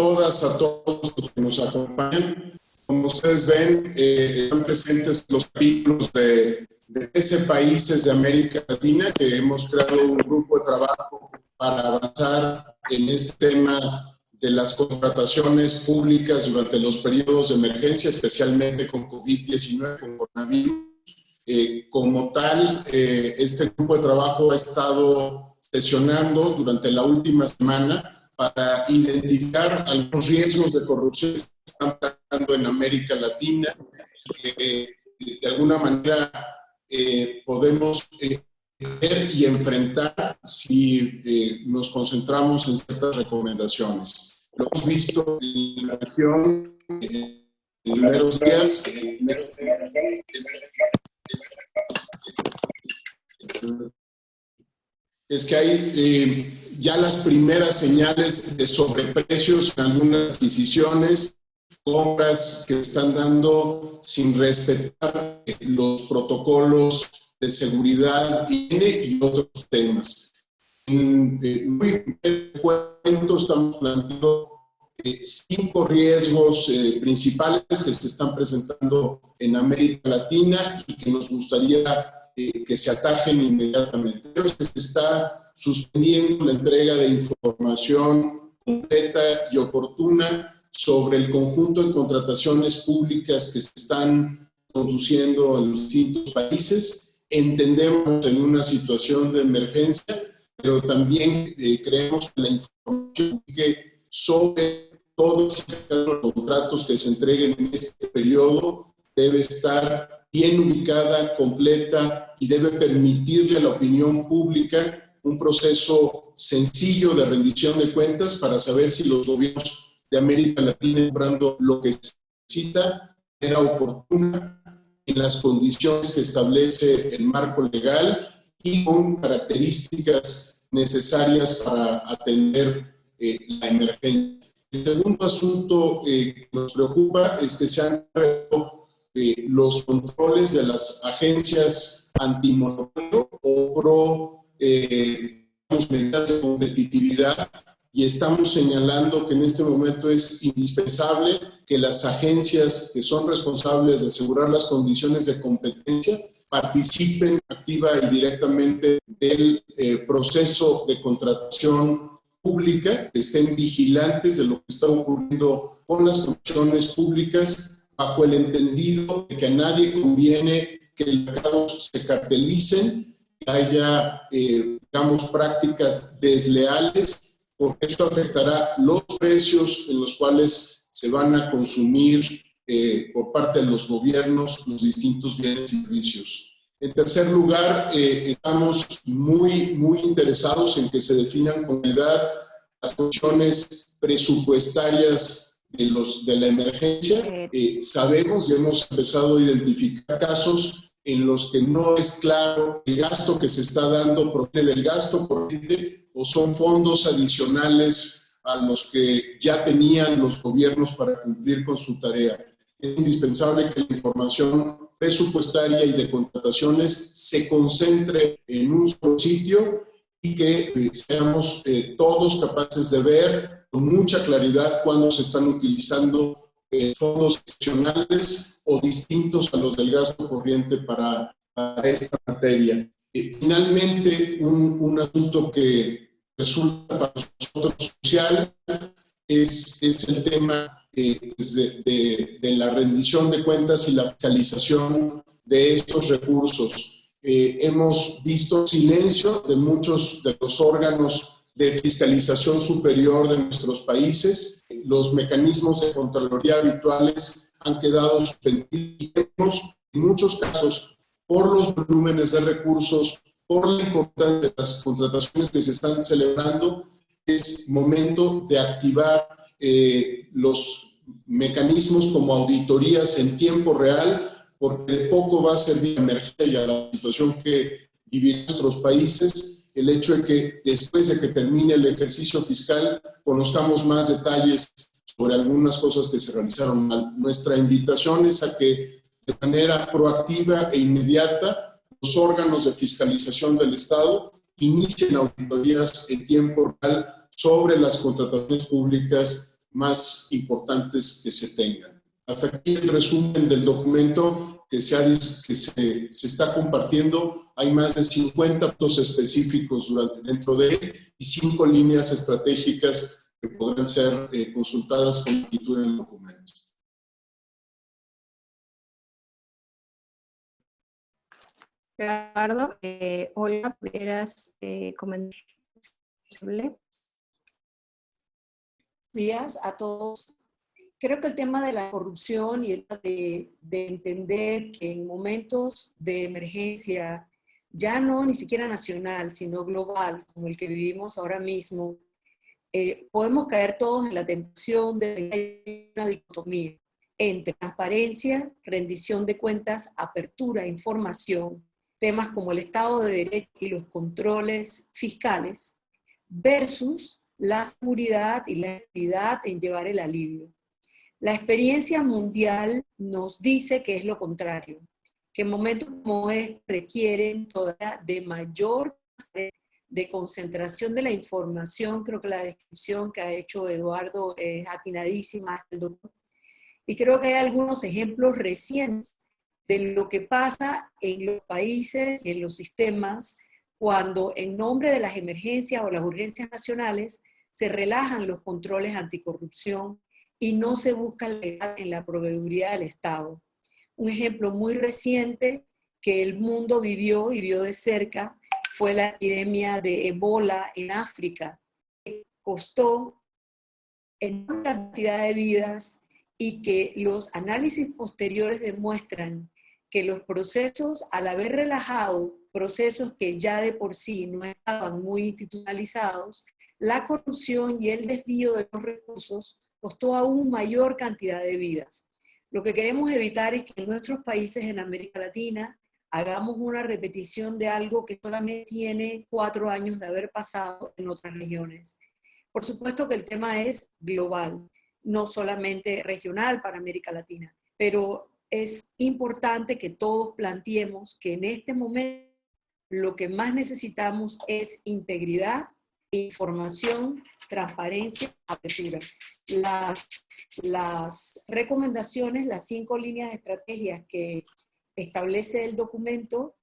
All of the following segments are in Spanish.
todas, a todos los que nos acompañan. Como ustedes ven, están presentes los capítulos de 13 países de América Latina que hemos creado un grupo de trabajo para avanzar en este tema de las contrataciones públicas durante los periodos de emergencia, especialmente con COVID-19, con coronavirus. Como tal, este grupo de trabajo ha estado sesionando durante la última semana para identificar algunos riesgos de corrupción que se están pasando en América Latina, que de alguna manera podemos ver y enfrentar si nos concentramos en ciertas recomendaciones. Lo hemos visto en la región en primeros días. Es que hay ya las primeras señales de sobreprecios en algunas adquisiciones, compras que están dando sin respetar los protocolos de seguridad y otros temas. Muy cuento, estamos planteando 5 riesgos principales que se están presentando en América Latina y que nos gustaría que se atajen inmediatamente. Se está suspendiendo la entrega de información completa y oportuna sobre el conjunto de contrataciones públicas que se están conduciendo en los distintos países. Entendemos en una situación de emergencia, pero también creemos que la información que sobre todos los contratos que se entreguen en este periodo debe estar bien ubicada, completa y debe permitirle a la opinión pública un proceso sencillo de rendición de cuentas para saber si los gobiernos de América Latina comprando lo que se necesita era oportuna en las condiciones que establece el marco legal y con características necesarias para atender la emergencia. El segundo asunto que nos preocupa es que se han creado los controles de las agencias antimonopolio o pro medidas de competitividad, y estamos señalando que en este momento es indispensable que las agencias que son responsables de asegurar las condiciones de competencia participen activa y directamente del proceso de contratación pública, que estén vigilantes de lo que está ocurriendo con las contrataciones públicas, bajo el entendido de que a nadie conviene que los mercados se cartelicen, que haya, digamos, prácticas desleales, porque eso afectará los precios en los cuales se van a consumir por parte de los gobiernos los distintos bienes y servicios. En tercer lugar, estamos muy interesados en que se definan con claridad las funciones presupuestarias de la emergencia. Sabemos y hemos empezado a identificar casos en los que no es claro el gasto que se está dando proviene del gasto corriente o son fondos adicionales a los que ya tenían los gobiernos para cumplir con su tarea. Es indispensable que la información presupuestaria y de contrataciones se concentre en un solo sitio y que seamos todos capaces de ver con mucha claridad cuando se están utilizando fondos adicionales o distintos a los del gasto corriente para esta materia. Finalmente, un asunto que resulta para nosotros crucial es el tema de la rendición de cuentas y la fiscalización de estos recursos. Hemos visto silencio de muchos de los órganos de fiscalización superior de nuestros países. Los mecanismos de Contraloría habituales han quedado suspendidos en muchos casos por los volúmenes de recursos, por la importancia de las contrataciones que se están celebrando. Es momento de activar los mecanismos como auditorías en tiempo real, porque de poco va a servir a emergencia y a la situación que viven nuestros países el hecho de que después de que termine el ejercicio fiscal conozcamos más detalles sobre algunas cosas que se realizaron mal. Nuestra invitación es a que de manera proactiva e inmediata los órganos de fiscalización del Estado inicien auditorías en tiempo real sobre las contrataciones públicas más importantes que se tengan. Hasta aquí el resumen del documento que se está compartiendo. Hay más de 50 puntos específicos dentro de él y 5 líneas estratégicas que podrán ser consultadas con amplitud en el documento. Gerardo, Olga, ¿pudieras comentar? Días a todos. Creo que el tema de la corrupción y el de entender que en momentos de emergencia, ya no ni siquiera nacional, sino global, como el que vivimos ahora mismo, podemos caer todos en la tentación de una dicotomía entre transparencia, rendición de cuentas, apertura, información, temas como el Estado de Derecho y los controles fiscales, versus la seguridad y la actividad en llevar el alivio. La experiencia mundial nos dice que es lo contrario, que momentos como este requieren todavía de mayor de concentración de la información. Creo que la descripción que ha hecho Eduardo es atinadísima, y creo que hay algunos ejemplos recientes de lo que pasa en los países y en los sistemas cuando en nombre de las emergencias o las urgencias nacionales se relajan los controles anticorrupción y no se busca la legalidad en la proveeduría del Estado. Un ejemplo muy reciente que el mundo vivió y vio de cerca fue la epidemia de Ebola en África, que costó enorme cantidad de vidas y que los análisis posteriores demuestran que los procesos, al haber relajado procesos que ya de por sí no estaban muy institucionalizados, la corrupción y el desvío de los recursos costó aún mayor cantidad de vidas. Lo que queremos evitar es que en nuestros países en América Latina hagamos una repetición de algo que solamente tiene 4 años de haber pasado en otras regiones. Por supuesto que el tema es global, no solamente regional para América Latina, pero es importante que todos planteemos que en este momento lo que más necesitamos es integridad, información, transparencia, apertura. Las recomendaciones, las 5 líneas de estrategias que establece el documento,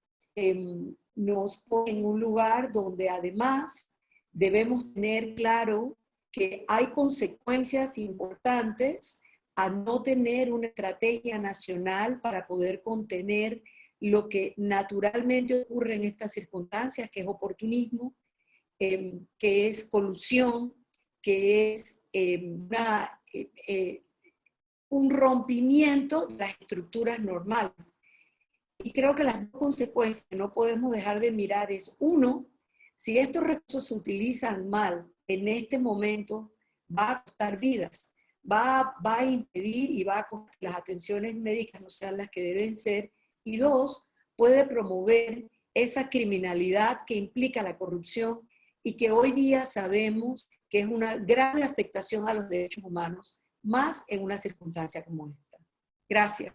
nos ponen en un lugar donde además debemos tener claro que hay consecuencias importantes a no tener una estrategia nacional para poder contener lo que naturalmente ocurre en estas circunstancias, que es oportunismo, que es colusión, que es un rompimiento de las estructuras normales. Y creo que las dos consecuencias que no podemos dejar de mirar es, uno, si estos recursos se utilizan mal en este momento, va a costar vidas, va a impedir y va a que las atenciones médicas no sean las que deben ser, y dos, puede promover esa criminalidad que implica la corrupción y que hoy día sabemos que es una grave afectación a los derechos humanos, más en una circunstancia como esta. Gracias.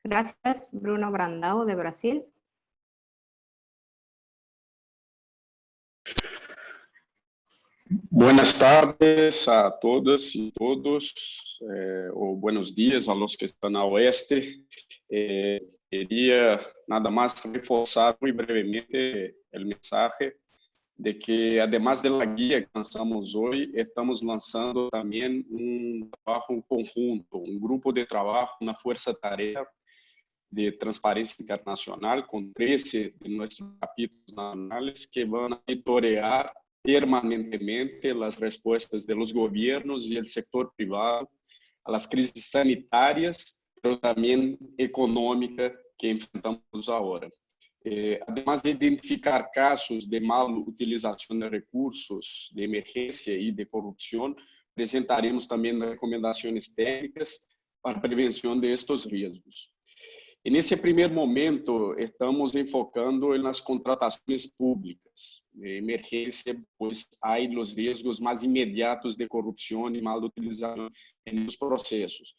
Gracias, Bruno Brandão, de Brasil. Buenas tardes a todas y todos, o buenos días a los que están a oeste. Quería nada más reforzar muy brevemente el mensaje de que, además de la guía que lanzamos hoy, estamos lanzando también un trabajo conjunto, un grupo de trabajo, una fuerza-tarefa de transparencia internacional con 13 de nuestros capítulos nacionales que van a monitorear permanentemente las respuestas de los gobiernos y el sector privado a las crisis sanitarias, pero también económicas que enfrentamos ahora. Además de identificar casos de mala utilización de recursos de emergencia y de corrupción, presentaremos también recomendaciones técnicas para prevención de estos riesgos. En ese primer momento, estamos enfocando en las contrataciones públicas. De emergencia, pues hay los riesgos más inmediatos de corrupción y mala utilización en los procesos.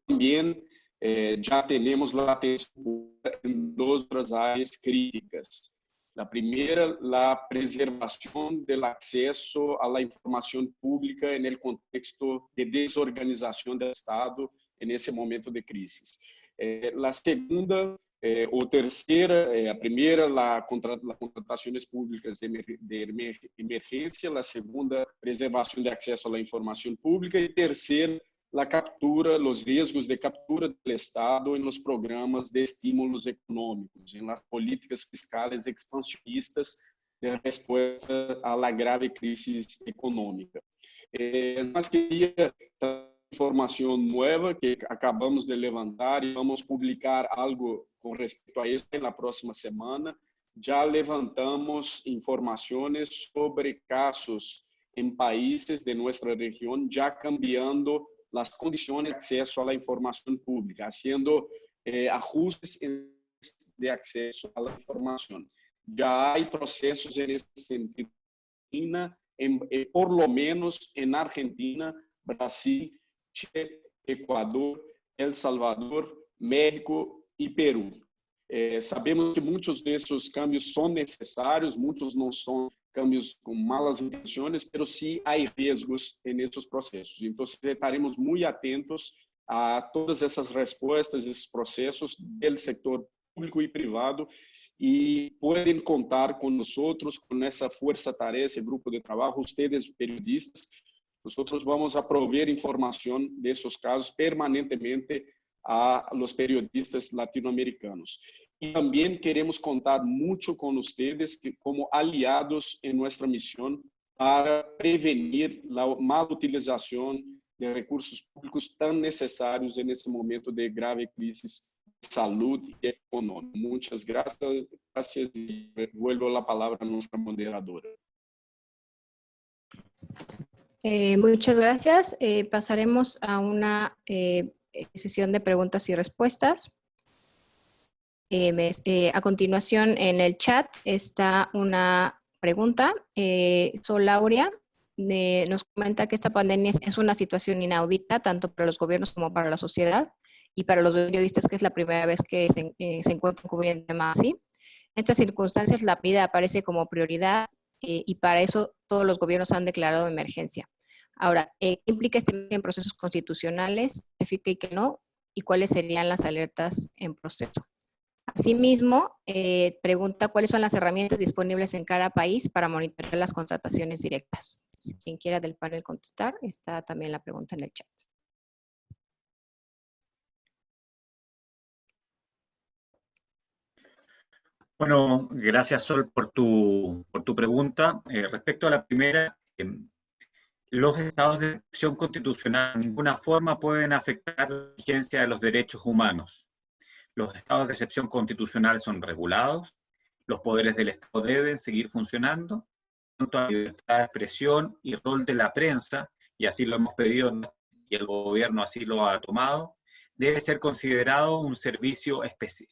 También ya tenemos la atención en otras áreas críticas. La primera, la preservación del acceso a la información pública en el contexto de desorganización del Estado en ese momento de crisis. La segunda o tercera, a primera, las contrataciones públicas de emergencia, la segunda, preservación de acceso a la información pública y tercera, la captura, los riesgos de captura del Estado en los programas de estímulos económicos, en las políticas fiscales expansionistas de respuesta a la grave crisis económica. Más quería información nueva que acabamos de levantar y vamos a publicar algo con respecto a esto en la próxima semana. Ya levantamos informaciones sobre casos en países de nuestra región ya cambiando las condiciones de acceso a la información pública, haciendo ajustes de acceso a la información. Ya hay procesos en ese sentido, por lo menos en Argentina, Brasil, Chile, Ecuador, El Salvador, México y Perú. Sabemos que muchos de esos cambios son necesarios, muchos no son cambios con malas intenciones, pero sí hay riesgos en esos procesos. Entonces, estaremos muy atentos a todas esas respuestas, esos procesos del sector público y privado, y pueden contar con nosotros, con esa fuerza-tarea, ese grupo de trabajo, ustedes periodistas. Nosotros vamos a proveer información de esos casos permanentemente a los periodistas latinoamericanos. Y también queremos contar mucho con ustedes como aliados en nuestra misión para prevenir la mala utilización de recursos públicos tan necesarios en ese momento de grave crisis de salud y económica. Muchas gracias y vuelvo la palabra a nuestra moderadora. Muchas gracias. Pasaremos a una sesión de preguntas y respuestas. A continuación, en el chat está una pregunta. Sol Lauria nos comenta que esta pandemia es una situación inaudita, tanto para los gobiernos como para la sociedad y para los periodistas, que es la primera vez que se encuentran cubriendo un tema así. En estas circunstancias, la vida aparece como prioridad y para eso todos los gobiernos han declarado emergencia. Ahora, ¿qué implica este en procesos constitucionales? ¿Significa y qué no? ¿Y cuáles serían las alertas en proceso? Asimismo, pregunta cuáles son las herramientas disponibles en cada país para monitorear las contrataciones directas. Si quien quiera del panel contestar, está también la pregunta en el chat. Bueno, gracias Sol por tu pregunta. Respecto a la primera, los estados de excepción constitucional de ninguna forma pueden afectar la vigencia de los derechos humanos. Los estados de excepción constitucional son regulados, los poderes del Estado deben seguir funcionando, tanto a libertad de expresión y rol de la prensa, y así lo hemos pedido y el gobierno así lo ha tomado, debe ser considerado un servicio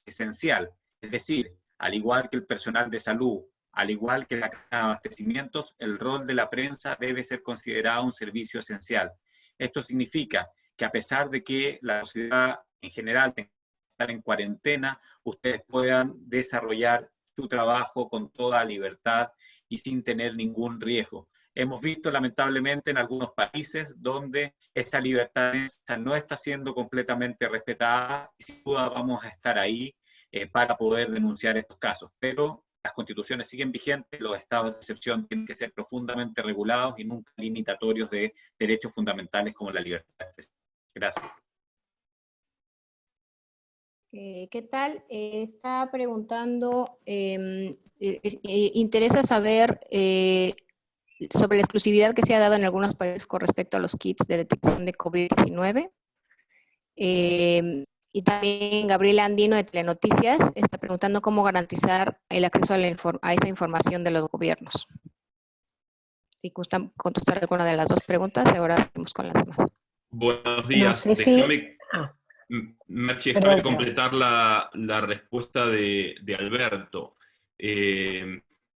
esencial, es decir, al igual que el personal de salud, al igual que la cadena de abastecimientos, el rol de la prensa debe ser considerado un servicio esencial. Esto significa que a pesar de que la sociedad en general tenga que estar en cuarentena, ustedes puedan desarrollar su trabajo con toda libertad y sin tener ningún riesgo. Hemos visto lamentablemente en algunos países donde esta libertad no está siendo completamente respetada y sin duda vamos a estar ahí para poder denunciar estos casos. Pero las constituciones siguen vigentes, los estados de excepción tienen que ser profundamente regulados y nunca limitatorios de derechos fundamentales como la libertad de expresión. Gracias. ¿Qué tal? Está preguntando, interesa saber sobre la exclusividad que se ha dado en algunos países con respecto a los kits de detección de COVID-19. Y también Gabriela Andino de Telenoticias está preguntando cómo garantizar el acceso a esa información de los gobiernos. Si gustan contestar alguna de las dos preguntas, ahora seguimos con las demás. Buenos días. No sé si... Merchi, déjame completar la respuesta de Alberto.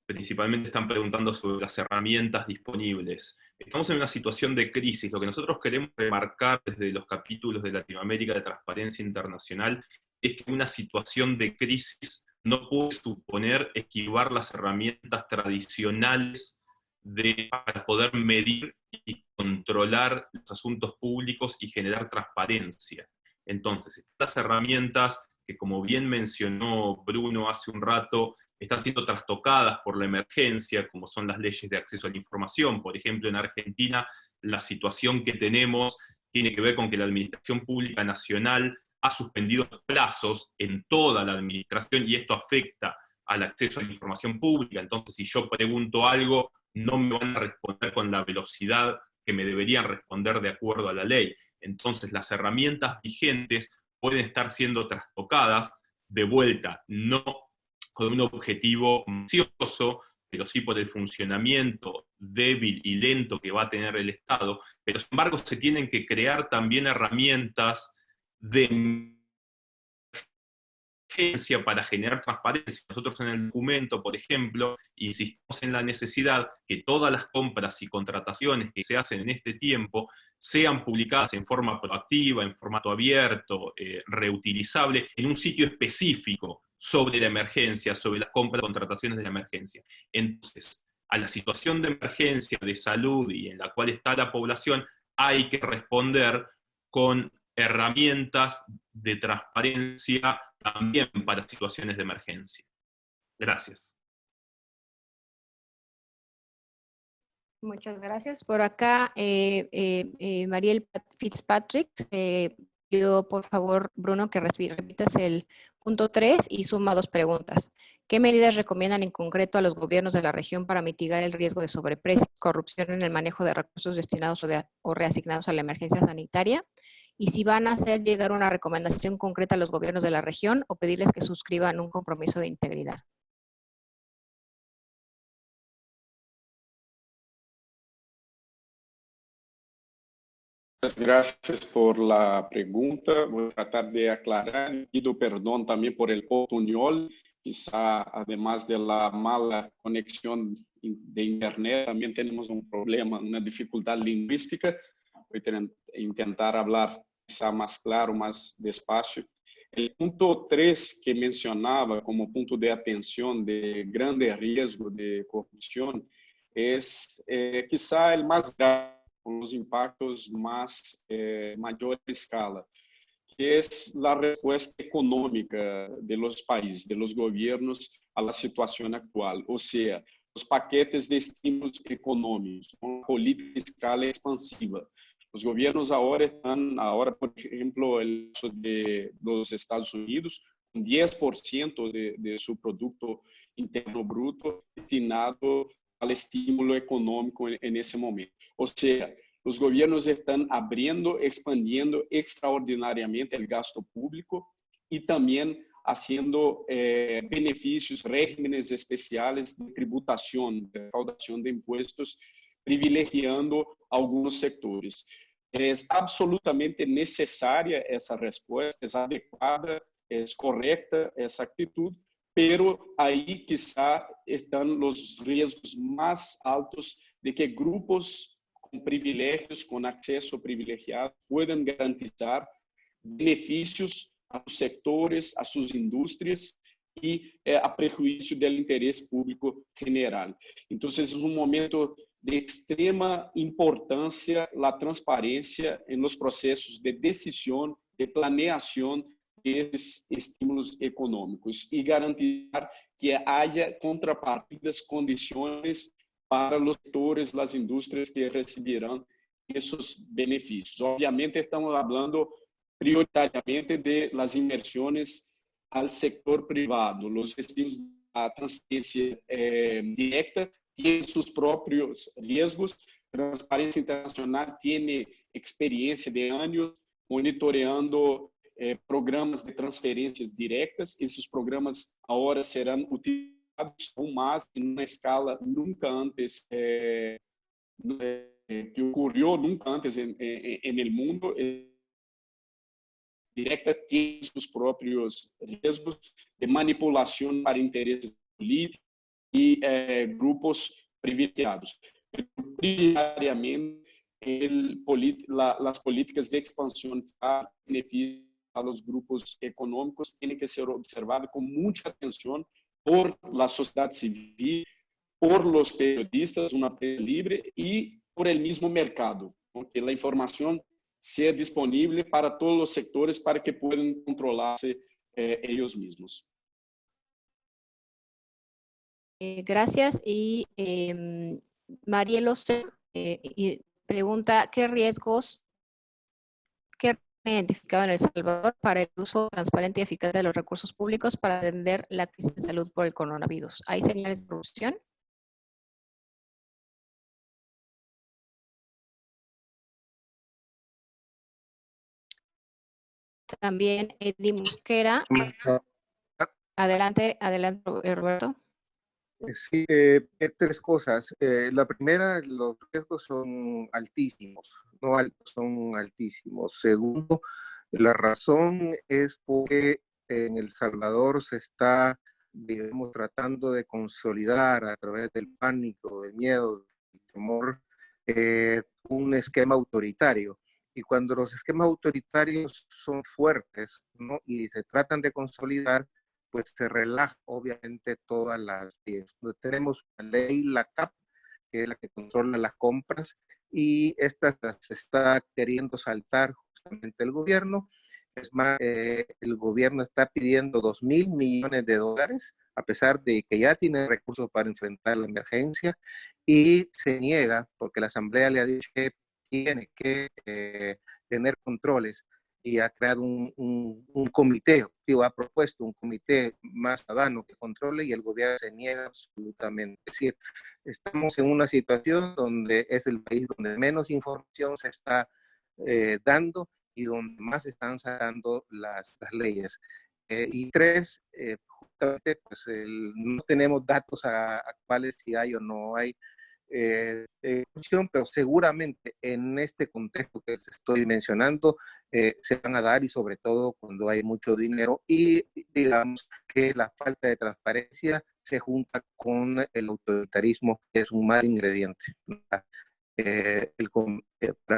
Principalmente están preguntando sobre las herramientas disponibles. Estamos en una situación de crisis. Lo que nosotros queremos remarcar desde los capítulos de Latinoamérica de Transparencia Internacional es que una situación de crisis no puede suponer esquivar las herramientas tradicionales para poder medir y controlar los asuntos públicos y generar transparencia. Entonces, estas herramientas que, como bien mencionó Bruno hace un rato, están siendo trastocadas por la emergencia, como son las leyes de acceso a la información. Por ejemplo, en Argentina, la situación que tenemos tiene que ver con que la Administración Pública Nacional ha suspendido plazos en toda la administración y esto afecta al acceso a la información pública. Entonces, si yo pregunto algo, no me van a responder con la velocidad que me deberían responder de acuerdo a la ley. Entonces, las herramientas vigentes pueden estar siendo trastocadas de vuelta, no con un objetivo ambicioso, pero sí por el funcionamiento débil y lento que va a tener el Estado, pero sin embargo se tienen que crear también herramientas de emergencia para generar transparencia. Nosotros en el documento, por ejemplo, insistimos en la necesidad que todas las compras y contrataciones que se hacen en este tiempo sean publicadas en forma proactiva, en formato abierto, reutilizable, en un sitio específico sobre la emergencia, sobre las compras y contrataciones de la emergencia. Entonces, a la situación de emergencia de salud y en la cual está la población, hay que responder con herramientas de transparencia también para situaciones de emergencia. Gracias. Muchas gracias. Por acá, Mariel Fitzpatrick, pido por favor, Bruno, que repitas el punto 3 y suma 2 preguntas. ¿Qué medidas recomiendan en concreto a los gobiernos de la región para mitigar el riesgo de sobreprecio y corrupción en el manejo de recursos destinados o reasignados a la emergencia sanitaria? Y si van a hacer llegar una recomendación concreta a los gobiernos de la región o pedirles que suscriban un compromiso de integridad. Gracias por la pregunta. Voy a tratar de aclarar. Pido perdón también por el portuñol. Quizá, además de la mala conexión de Internet, también tenemos un problema, una dificultad lingüística. Voy a intentar hablar quizá más claro, más despacio. El punto 3 que mencionaba como punto de atención de grande riesgo de corrupción es quizá el más grave, con los impactos más mayor escala, que es la respuesta económica de los países, de los gobiernos a la situación actual. O sea, los paquetes de estímulos económicos, una política fiscal expansiva. Los gobiernos ahora están, por ejemplo, el caso de los Estados Unidos, un 10% de su Producto Interno Bruto destinado al estímulo económico en ese momento. O sea, los gobiernos están abriendo, expandiendo extraordinariamente el gasto público y también haciendo beneficios, regímenes especiales de tributación, de recaudación de impuestos, privilegiando algunos sectores. Es absolutamente necesaria esa respuesta, es adecuada, es correcta esa actitud, pero ahí quizá están los riesgos más altos de que grupos con privilegios, con acceso privilegiado, puedan garantizar beneficios a sus sectores, a sus industrias y a prejuicio del interés público general. Entonces, es un momento de extrema importancia la transparencia en los procesos de decisión, de planeación de estos estímulos económicos y garantizar que haya contrapartidas, condiciones para los sectores, las industrias que recibirán esos beneficios. Obviamente estamos hablando prioritariamente de las inversiones al sector privado. Los estímulos a transferencia directa tienen sus propios riesgos. Transparencia Internacional tiene experiencia de años monitoreando programas de transferências diretas. Esses programas agora serão utilizados aún más en una escala nunca antes que ocurrió nunca antes en el mundo. Directa tiene sus propios riesgos de manipulación para intereses políticos y grupos privilegiados. Pero prioritariamente las políticas de expansión para beneficio a los grupos económicos tiene que ser observado con mucha atención por la sociedad civil, por los periodistas, una prensa libre y por el mismo mercado, ¿no? Que la información sea disponible para todos los sectores para que puedan controlarse ellos mismos. Gracias. Y Marielo C. Pregunta, ¿qué riesgos han identificado en El Salvador para el uso transparente y eficaz de los recursos públicos para atender la crisis de salud por el coronavirus? ¿Hay señales de corrupción? También Eddie Mosquera. Adelante, Roberto. Sí, tres cosas. La primera, los riesgos son altísimos, no altos, son altísimos. Segundo, la razón es porque en El Salvador se está, digamos, tratando de consolidar a través del pánico, del miedo, del temor, un esquema autoritario. Y cuando los esquemas autoritarios son fuertes, ¿no?, y se tratan de consolidar, pues se relaja obviamente todas las leyes. Tenemos la ley, la CAP, que es la que controla las compras, y esta se está queriendo saltar justamente el gobierno. Es más, el gobierno está pidiendo $2,000 millones, a pesar de que ya tiene recursos para enfrentar la emergencia, y se niega porque la Asamblea le ha dicho que tiene que tener controles, y ha creado un comité, ha propuesto un comité más ciudadano que controle, y el gobierno se niega absolutamente. Es decir, estamos en una situación donde es el país donde menos información se está dando y donde más están sacando las leyes. Y tres, justamente, pues no tenemos datos actuales si hay o no hay corrupción, pero seguramente en este contexto que les estoy mencionando se van a dar, y sobre todo cuando hay mucho dinero y digamos que la falta de transparencia se junta con el autoritarismo, que es un mal ingrediente para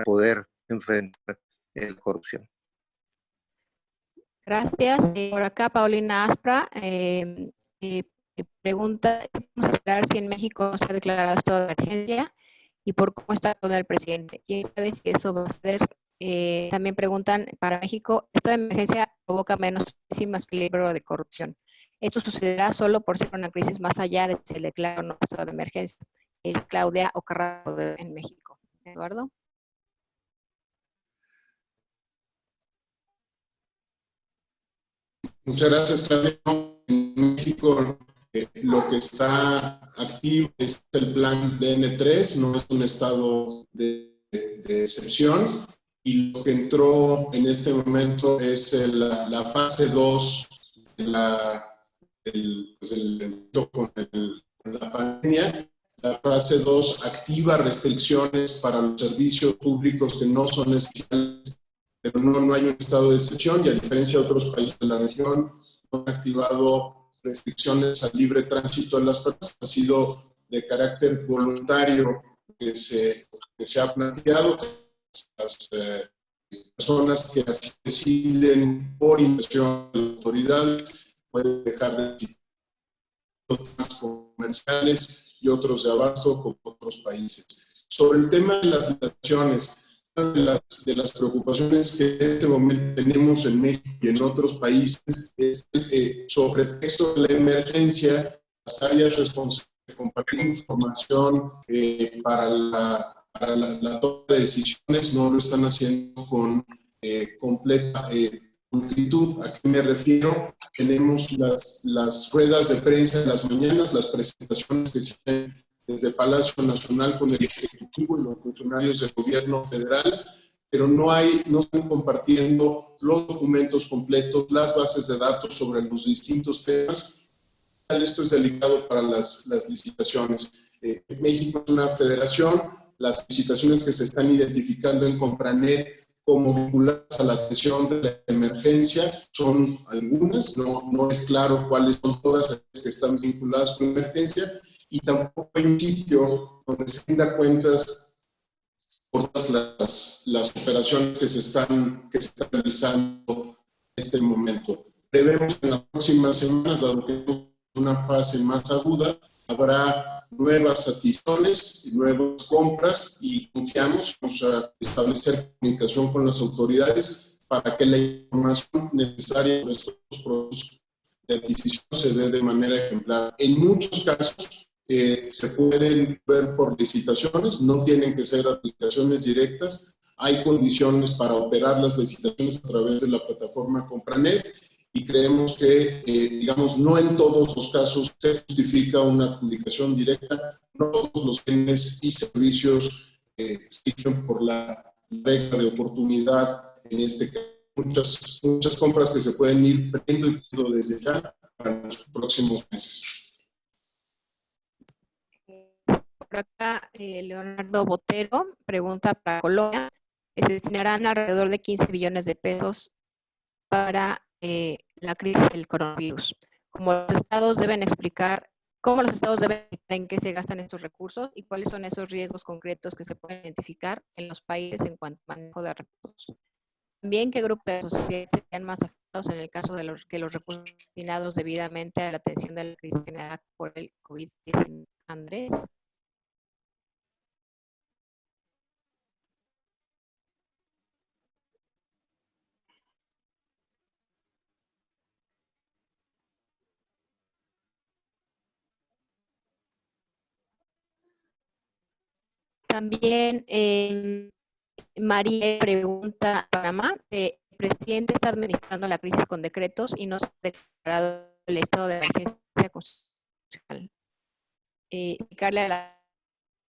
poder enfrentar la corrupción. Gracias. Por acá, Paulina Aspra pregunta, ¿qué podemos esperar si en México no se ha declarado estado de emergencia y por cómo está todo el presidente? ¿Quién sabe si eso va a ser? También preguntan, para México, ¿estado de emergencia provoca menos y más peligro de corrupción? ¿Esto sucederá solo por ser una crisis más allá de si se declara o no estado de emergencia? Es Claudia Ocarrado en México. Eduardo. Muchas gracias, Claudia. En México lo que está activo es el plan DN3, no es un estado de excepción, y lo que entró en este momento es la fase 2 con la pandemia. La fase 2 activa restricciones para los servicios públicos que no son esenciales, pero no hay un estado de excepción, y a diferencia de otros países de la región, no han activado restricciones al libre tránsito de las personas. Ha sido de carácter voluntario que se ha planteado. Las personas que así deciden por invitación de las autoridades pueden dejar de existir otras comerciales y otros de abasto con otros países. Sobre el tema de las limitaciones, de las preocupaciones que en este momento tenemos en México y en otros países es sobre el texto de la emergencia, las áreas responsables de compartir información para la toma de decisiones no lo están haciendo con completa pulcritud. ¿A qué me refiero? Tenemos las ruedas de prensa en las mañanas, las presentaciones que se hacen desde Palacio Nacional con el Ejecutivo y los funcionarios del gobierno federal, pero no están compartiendo los documentos completos, las bases de datos sobre los distintos temas. Esto es delicado para las licitaciones. México es una federación, las licitaciones que se están identificando en Compranet como vinculadas a la atención de la emergencia son algunas, no es claro cuáles son todas las que están vinculadas con la emergencia, y tampoco hay un sitio donde se rinda cuentas por todas las operaciones que se están realizando este momento. Prevemos que en las próximas semanas, dado que es una fase más aguda, habrá nuevas adquisiciones, nuevas compras y confiamos, vamos a establecer comunicación con las autoridades para que la información necesaria para estos productos de adquisición se dé de manera ejemplar. En muchos casos se pueden ver por licitaciones, no tienen que ser aplicaciones directas, hay condiciones para operar las licitaciones a través de la plataforma Compranet y creemos que, digamos, no en todos los casos se justifica una adjudicación directa, no todos los bienes y servicios se rigen por la regla de oportunidad, en este caso. Muchas compras que se pueden ir previendo desde ya para los próximos meses. Por acá, Leonardo Botero pregunta para Colombia, se destinarán alrededor de 15 billones de pesos para la crisis del coronavirus. ¿Cómo los estados deben explicar en qué se gastan estos recursos y cuáles son esos riesgos concretos que se pueden identificar en los países en cuanto al manejo de recursos? También, ¿qué grupos de sociedad serían más afectados en el caso de que los recursos destinados debidamente a la atención de la crisis generada por el COVID-19? Andrés. También María pregunta a Panamá, el presidente está administrando la crisis con decretos y no se ha declarado el estado de emergencia constitucional. Explicarle a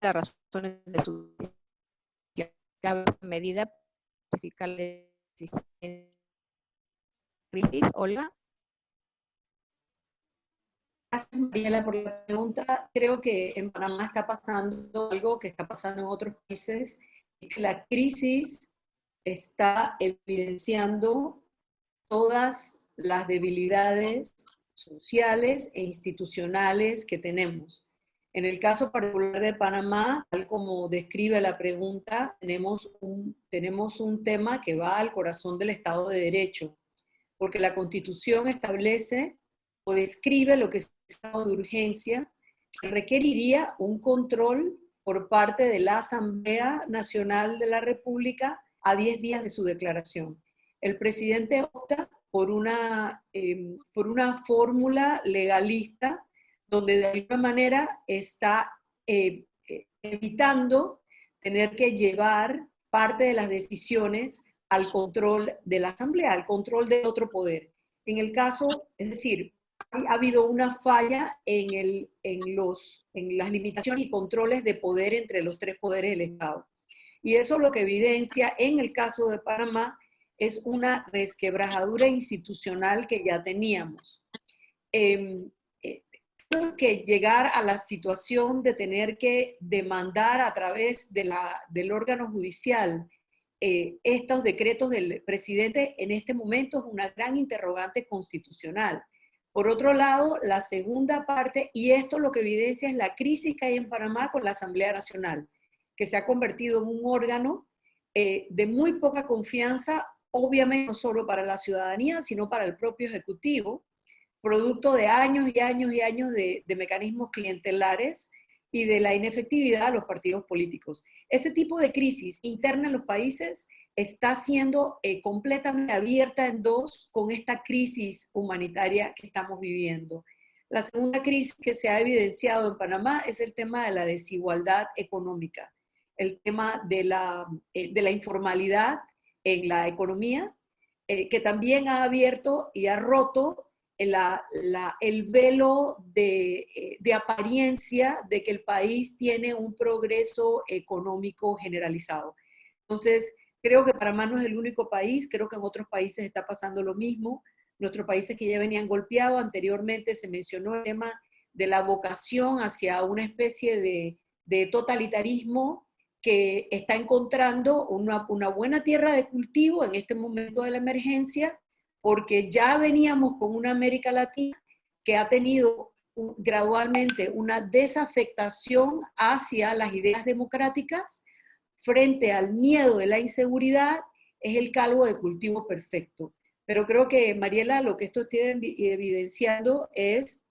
las razones de su medida para justificar la crisis. Olga. Gracias, Mariela, por la pregunta. Creo que en Panamá está pasando algo que está pasando en otros países, es que la crisis está evidenciando todas las debilidades sociales e institucionales que tenemos. En el caso particular de Panamá, tal como describe la pregunta, tenemos un tema que va al corazón del Estado de Derecho, porque la Constitución establece o describe lo que es el estado de urgencia, que requeriría un control por parte de la Asamblea Nacional de la República a 10 días de su declaración. El presidente opta por una fórmula legalista donde de alguna manera está evitando tener que llevar parte de las decisiones al control de la Asamblea, al control de otro poder. En el caso, es decir, ha habido una falla en las limitaciones y controles de poder entre los tres poderes del Estado. Y eso lo que evidencia en el caso de Panamá es una resquebrajadura institucional que ya teníamos. Creo que llegar a la situación de tener que demandar a través del órgano judicial estos decretos del presidente en este momento es una gran interrogante constitucional. Por otro lado, la segunda parte, y esto lo que evidencia es la crisis que hay en Panamá con la Asamblea Nacional, que se ha convertido en un órgano de muy poca confianza, obviamente no solo para la ciudadanía, sino para el propio Ejecutivo, producto de años y años y años de mecanismos clientelares y de la inefectividad de los partidos políticos. Ese tipo de crisis interna en los países está siendo completamente abierta en dos con esta crisis humanitaria que estamos viviendo. La segunda crisis que se ha evidenciado en Panamá es el tema de la desigualdad económica, el tema de la informalidad en la economía, que también ha abierto y ha roto el velo de apariencia de que el país tiene un progreso económico generalizado. Entonces, creo que Panamá no es el único país, creo que en otros países está pasando lo mismo. Nuestros países que ya venían golpeados, anteriormente se mencionó el tema de la vocación hacia una especie de totalitarismo que está encontrando una buena tierra de cultivo en este momento de la emergencia, porque ya veníamos con una América Latina que ha tenido gradualmente una desafectación hacia las ideas democráticas frente al miedo de la inseguridad, es el caldo de cultivo perfecto. Pero creo que, Mariela, lo que esto está evidenciando es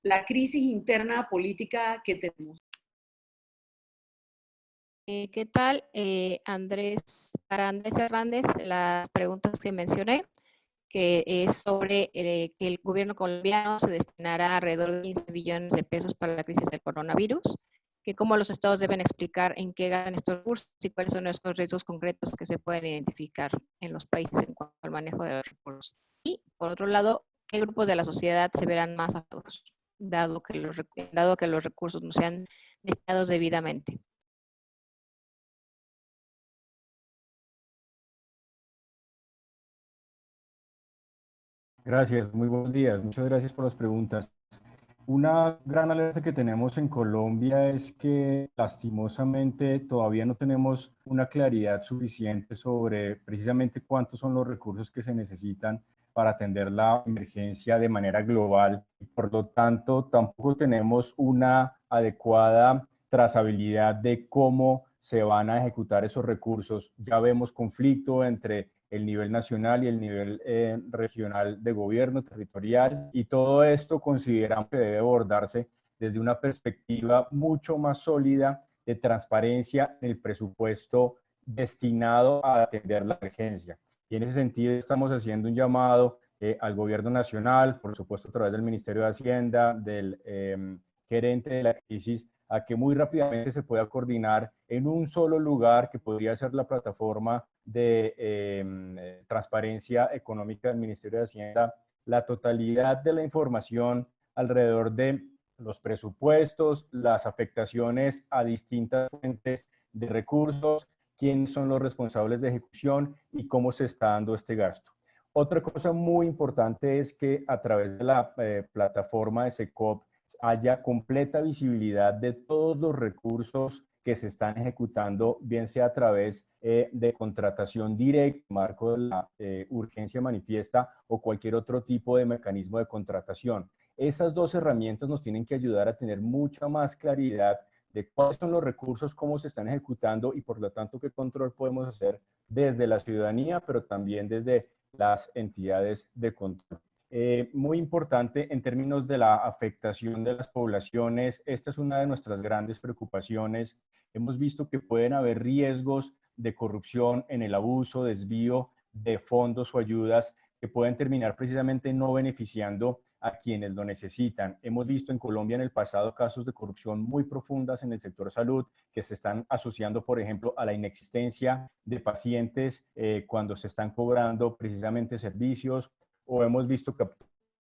la crisis interna política que tenemos. ¿Qué tal, Andrés? Para Andrés Hernández, las preguntas que mencioné, que es sobre que el gobierno colombiano se destinará alrededor de 15 billones de pesos para la crisis del coronavirus, que cómo los estados deben explicar en qué ganan estos recursos y cuáles son estos riesgos concretos que se pueden identificar en los países en cuanto al manejo de los recursos. Y, por otro lado, qué grupos de la sociedad se verán más afectados, dado que los recursos no sean destinados debidamente. Gracias, muy buenos días. Muchas gracias por las preguntas. Una gran alerta que tenemos en Colombia es que lastimosamente todavía no tenemos una claridad suficiente sobre precisamente cuántos son los recursos que se necesitan para atender la emergencia de manera global. Por lo tanto, tampoco tenemos una adecuada trazabilidad de cómo se van a ejecutar esos recursos. Ya vemos conflicto entre el nivel nacional y el nivel regional de gobierno territorial, y todo esto consideramos que debe abordarse desde una perspectiva mucho más sólida de transparencia en el presupuesto destinado a atender la emergencia. Y en ese sentido estamos haciendo un llamado al gobierno nacional, por supuesto a través del Ministerio de Hacienda, del gerente de la crisis, a que muy rápidamente se pueda coordinar en un solo lugar, que podría ser la plataforma de transparencia económica del Ministerio de Hacienda, la totalidad de la información alrededor de los presupuestos, las afectaciones a distintas fuentes de recursos, quiénes son los responsables de ejecución y cómo se está dando este gasto. Otra cosa muy importante es que a través de la plataforma de SECOP haya completa visibilidad de todos los recursos que se están ejecutando, bien sea a través de contratación directa, marco de la urgencia manifiesta, o cualquier otro tipo de mecanismo de contratación. Esas dos herramientas nos tienen que ayudar a tener mucha más claridad de cuáles son los recursos, cómo se están ejecutando y por lo tanto qué control podemos hacer desde la ciudadanía, pero también desde las entidades de control. Muy importante en términos de la afectación de las poblaciones, esta es una de nuestras grandes preocupaciones. Hemos visto que pueden haber riesgos de corrupción en el abuso, desvío de fondos o ayudas que pueden terminar precisamente no beneficiando a quienes lo necesitan. Hemos visto en Colombia en el pasado casos de corrupción muy profundas en el sector salud que se están asociando, por ejemplo, a la inexistencia de pacientes cuando se están cobrando precisamente servicios, o hemos visto que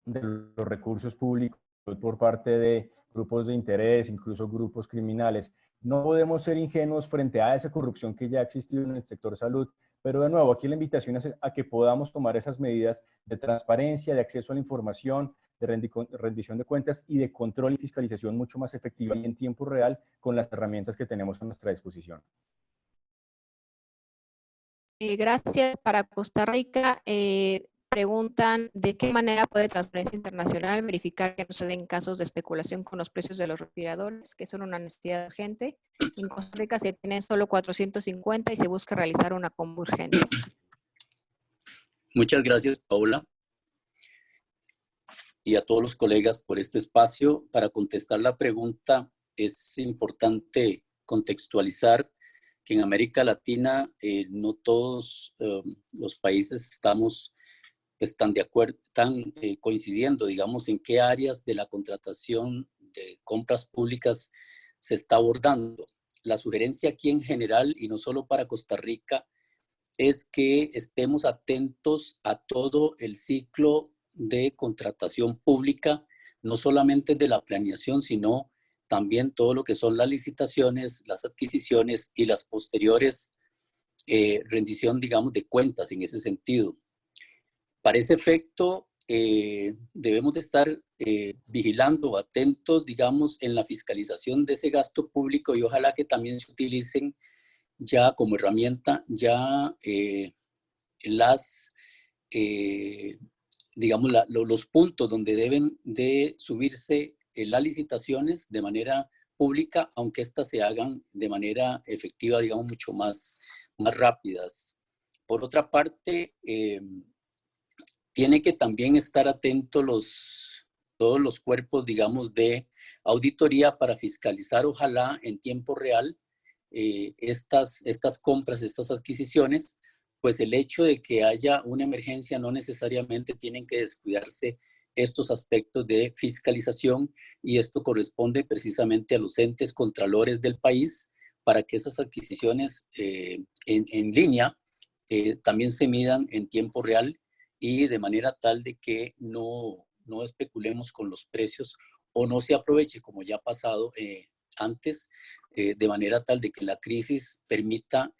de los recursos públicos por parte de grupos de interés, incluso grupos criminales. No podemos ser ingenuos frente a esa corrupción que ya ha existido en el sector salud, pero de nuevo, aquí la invitación es a que podamos tomar esas medidas de transparencia, de acceso a la información, de rendición de cuentas y de control y fiscalización mucho más efectiva y en tiempo real con las herramientas que tenemos a nuestra disposición. Gracias. Para Costa Rica, preguntan de qué manera puede Transparencia Internacional verificar que no se den casos de especulación con los precios de los respiradores, que son una necesidad urgente. En Costa Rica se tienen solo 450 y se busca realizar una compra urgente. Muchas gracias, Paula, y a todos los colegas por este espacio. Para contestar la pregunta, es importante contextualizar que en América Latina no todos los países estamos están de acuerdo, están coincidiendo, digamos, en qué áreas de la contratación de compras públicas se está abordando. La sugerencia aquí en general, y no solo para Costa Rica, es que estemos atentos a todo el ciclo de contratación pública, no solamente de la planeación, sino también todo lo que son las licitaciones, las adquisiciones y las posteriores rendición, digamos, de cuentas en ese sentido. Para ese efecto, debemos de estar vigilando, atentos, digamos, en la fiscalización de ese gasto público, y ojalá que también se utilicen ya como herramienta ya digamos, los puntos donde deben de subirse las licitaciones de manera pública, aunque éstas se hagan de manera efectiva, digamos, mucho más rápidas. Por otra parte, tiene que también estar atentos todos los cuerpos, digamos, de auditoría para fiscalizar, ojalá en tiempo real, estas compras, estas adquisiciones, pues el hecho de que haya una emergencia no necesariamente tienen que descuidarse estos aspectos de fiscalización, y esto corresponde precisamente a los entes contralores del país para que esas adquisiciones en línea también se midan en tiempo real y de manera tal de que no especulemos con los precios o no se aproveche, como ya ha pasado antes, de manera tal de que la crisis permita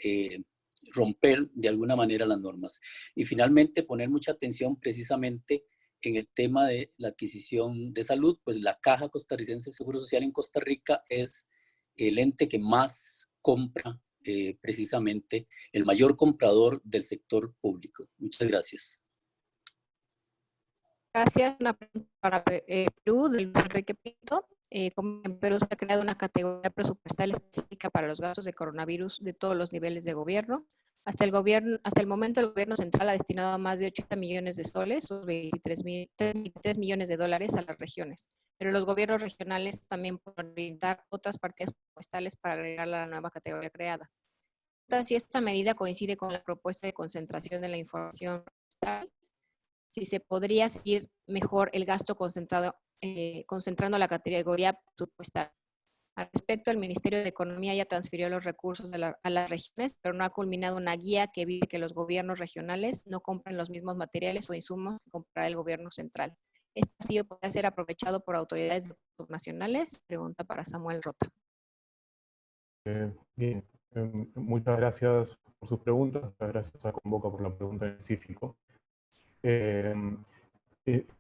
romper de alguna manera las normas. Y finalmente, poner mucha atención precisamente en el tema de la adquisición de salud, pues la Caja Costarricense de Seguro Social en Costa Rica es el ente que más compra, precisamente el mayor comprador del sector público. Muchas gracias. Gracias. Una pregunta para Perú, de Luis Enrique Pinto. Como en Perú se ha creado una categoría presupuestal específica para los gastos de coronavirus de todos los niveles de gobierno. Hasta el momento, el gobierno central ha destinado más de 80 millones de soles, o 23 millones de dólares a las regiones. Pero los gobiernos regionales también pueden orientar otras partidas presupuestales para agregarla a la nueva categoría creada. Si esta medida coincide con la propuesta de concentración de la información presupuestal, si se podría seguir mejor el gasto concentrado, concentrando la categoría presupuestal. Al respecto, el Ministerio de Economía ya transfirió los recursos a las regiones, pero no ha culminado una guía que evite que los gobiernos regionales no compren los mismos materiales o insumos que comprará el gobierno central. ¿Este vacío puede ser aprovechado por autoridades nacionales? Pregunta para Samuel Rota. Bien, muchas gracias por sus preguntas. Muchas gracias a Convoca por la pregunta en específico.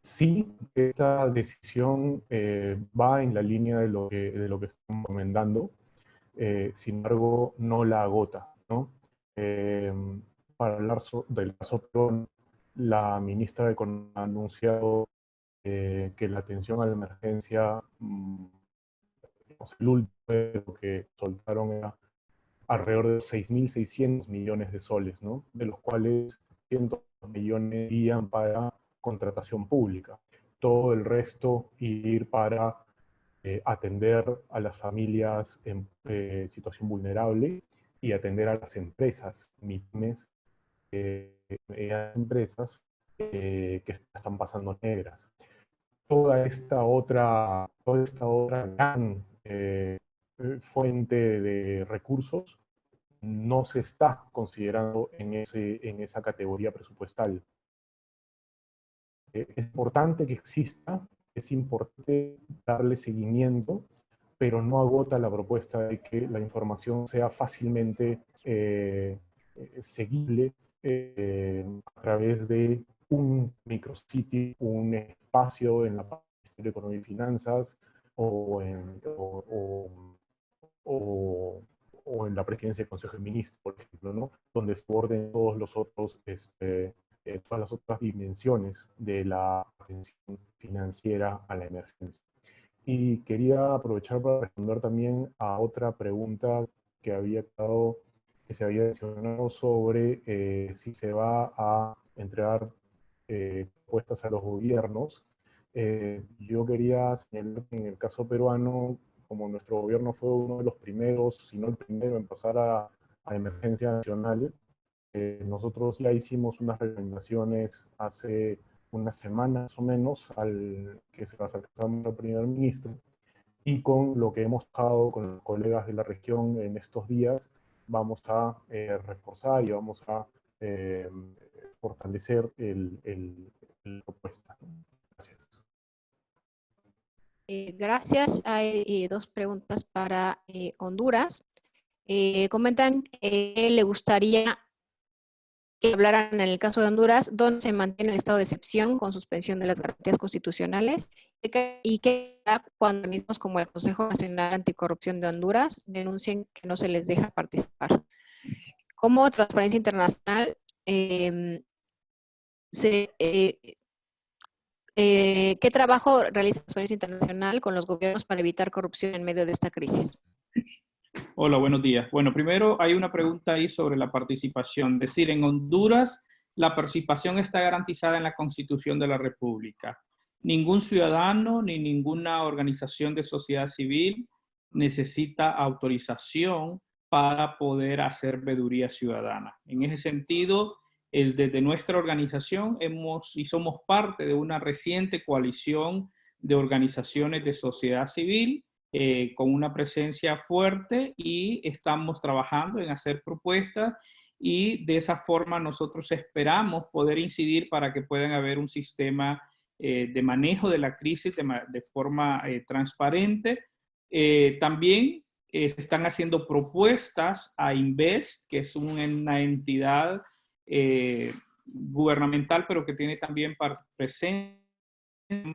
Sí, esta decisión va en la línea de lo que estamos recomendando, sin embargo, no la agota, ¿no? Para hablar del caso Perón, la ministra de Economía ha anunciado que la atención a la emergencia, el último que soltaron era alrededor de 6.600 millones de soles, ¿no? De los cuales 100 millones irían para contratación pública. Todo el resto ir para atender a las familias en situación vulnerable y atender a las empresas, MIPYMES, empresas que están pasando negras. Toda esta otra gran fuente de recursos no se está considerando en esa categoría presupuestal. Es importante que exista, es importante darle seguimiento, pero no agota la propuesta de que la información sea fácilmente seguible a través de un micrositio, un espacio en la página del Ministerio de Economía y Finanzas o en la presidencia del Consejo de Ministros, por ejemplo, ¿no? Donde se aborden todos los otros todas las otras dimensiones de la atención financiera a la emergencia. Y quería aprovechar para responder también a otra pregunta que se había mencionado sobre si se va a entregar propuestas a los gobiernos. Yo quería señalar que en el caso peruano, como nuestro gobierno fue uno de los primeros, si no el primero en pasar a emergencia nacional, nosotros ya hicimos unas recomendaciones hace unas semanas o menos que se las alcanzamos al primer ministro, y con lo que hemos trabajado con los colegas de la región en estos días, vamos a reforzar y vamos a fortalecer la propuesta. Gracias. Gracias. Hay dos preguntas para Honduras. Comentan que le gustaría que hablaran en el caso de Honduras, donde se mantiene el estado de excepción con suspensión de las garantías constitucionales, y que cuando organismos como el Consejo Nacional Anticorrupción de Honduras denuncien que no se les deja participar. Como Transparencia Internacional, ¿qué trabajo realiza Transparencia Internacional con los gobiernos para evitar corrupción en medio de esta crisis? Hola, buenos días. Bueno, primero hay una pregunta ahí sobre la participación. Es decir, en Honduras la participación está garantizada en la Constitución de la República. Ningún ciudadano ni ninguna organización de sociedad civil necesita autorización para poder hacer veeduría ciudadana. En ese sentido, desde nuestra organización somos parte de una reciente coalición de organizaciones de sociedad civil con una presencia fuerte, y estamos trabajando en hacer propuestas, y de esa forma nosotros esperamos poder incidir para que puedan haber un sistema de manejo de la crisis de forma transparente. También se están haciendo propuestas a Invest, que es una entidad gubernamental, pero que tiene también presencia